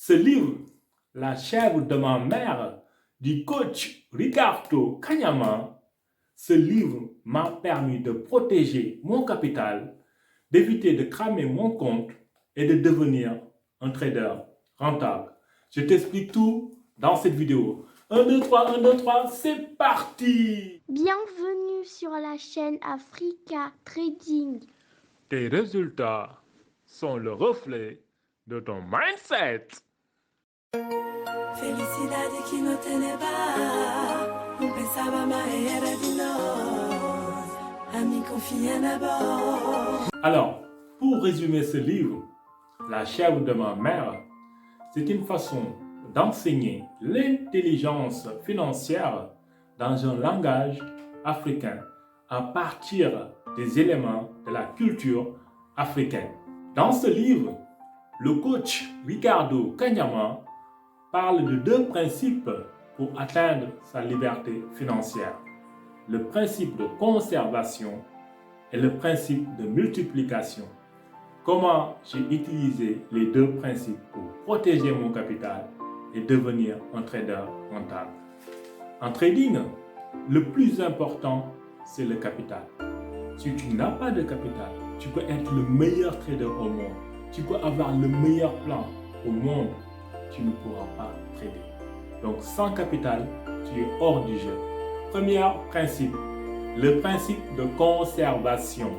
Ce livre, La chèvre de ma mère, du coach Ricardo Kanyama, ce livre m'a permis de protéger mon capital, d'éviter de cramer mon compte et de devenir un trader rentable. Je t'explique tout dans cette vidéo. 1, 2, 3, 1, 2, 3, c'est parti! Bienvenue sur la chaîne Africa Trading. Tes résultats sont le reflet de ton mindset. Felicidade que não tem bar, não pensava mais era de nós, a me confiar na voz. Alors, pour résumer ce livre, La chèvre de ma mère, c'est une façon d'enseigner l'intelligence financière dans un langage africain à partir des éléments de la culture africaine. Dans ce livre, le coach Ricardo Kanyama parle de deux principes pour atteindre sa liberté financière. Le principe de conservation et le principe de multiplication. Comment j'ai utilisé les deux principes pour protéger mon capital et devenir un trader rentable. En trading, le plus important, c'est le capital. Si tu n'as pas de capital, tu peux être le meilleur trader au monde. Tu peux avoir le meilleur plan au monde. Tu ne pourras pas trader. Donc sans capital, tu es hors du jeu. Premier principe, le principe de conservation.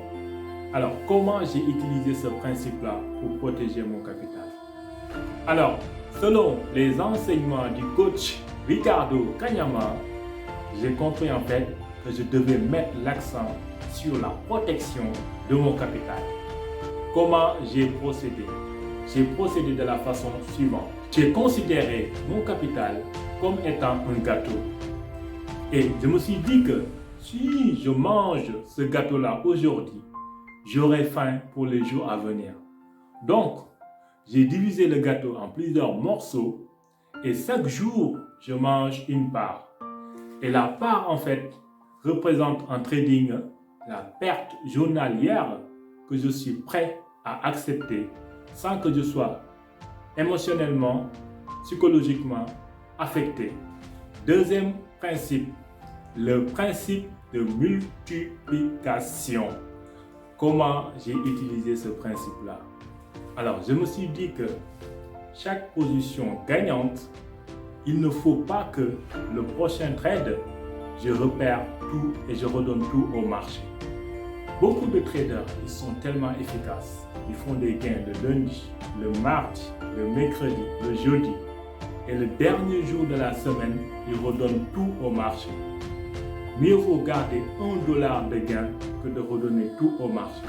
Alors, comment j'ai utilisé ce principe-là pour protéger mon capital? Alors, selon les enseignements du coach Ricardo Kanyama, j'ai compris en fait que je devais mettre l'accent sur la protection de mon capital. Comment j'ai procédé? J'ai procédé de la façon suivante. J'ai considéré mon capital comme étant un gâteau. Et je me suis dit que si je mange ce gâteau-là aujourd'hui, j'aurai faim pour les jours à venir. Donc, j'ai divisé le gâteau en plusieurs morceaux et chaque jour, je mange une part. Et la part, en fait, représente en trading la perte journalière que je suis prêt à accepter sans que je sois émotionnellement, psychologiquement affecté. Deuxième principe, le principe de multiplication. Comment j'ai utilisé ce principe-là? Alors, je me suis dit que chaque position gagnante, il ne faut pas que le prochain trade, je repère tout et je redonne tout au marché. Beaucoup de traders, ils sont tellement efficaces. Ils font des gains le lundi, le mardi, le mercredi, le jeudi. Et le dernier jour de la semaine, ils redonnent tout au marché. Mieux vaut garder $1 de gain que de redonner tout au marché.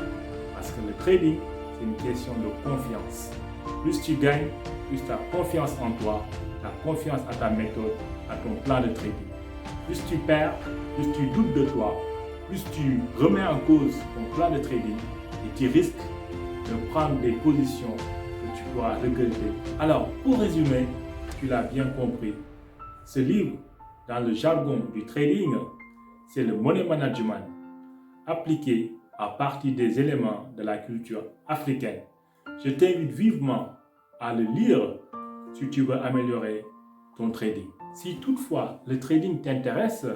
Parce que le trading, c'est une question de confiance. Plus tu gagnes, plus tu as confiance en toi, tu as confiance à ta méthode, à ton plan de trading. Plus tu perds, plus tu doutes de toi, plus tu remets en cause ton plan de trading et tu risques de prendre des positions que tu dois regretter. Alors, pour résumer, tu l'as bien compris, ce livre, dans le jargon du trading, c'est le money management appliqué à partir des éléments de la culture africaine. Je t'invite vivement à le lire si tu veux améliorer ton trading. Si toutefois le trading t'intéresse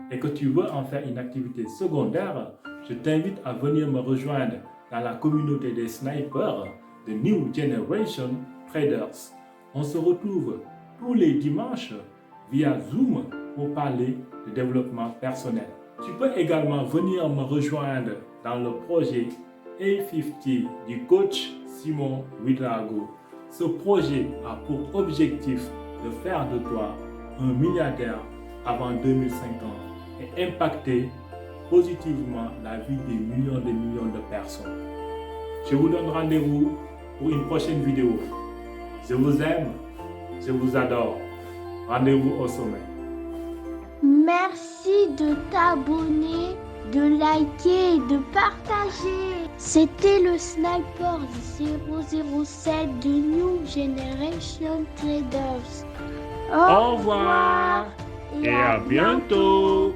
et que tu veux en faire une activité secondaire, je t'invite à venir me rejoindre dans la communauté des snipers de New Generation Traders. On se retrouve tous les dimanches via Zoom pour parler de développement personnel. Tu peux également venir me rejoindre dans le projet A50 du coach Simon Ouedraogo. Ce projet a pour objectif de faire de toi un milliardaire avant 2050 et impacter positivement la vie des millions de personnes. Je vous donne rendez-vous pour une prochaine vidéo. Je vous aime, je vous adore. Rendez-vous au sommet. Merci de t'abonner, de liker et de partager. C'était le sniper 007 de New Generation Traders. Au revoir et à bientôt.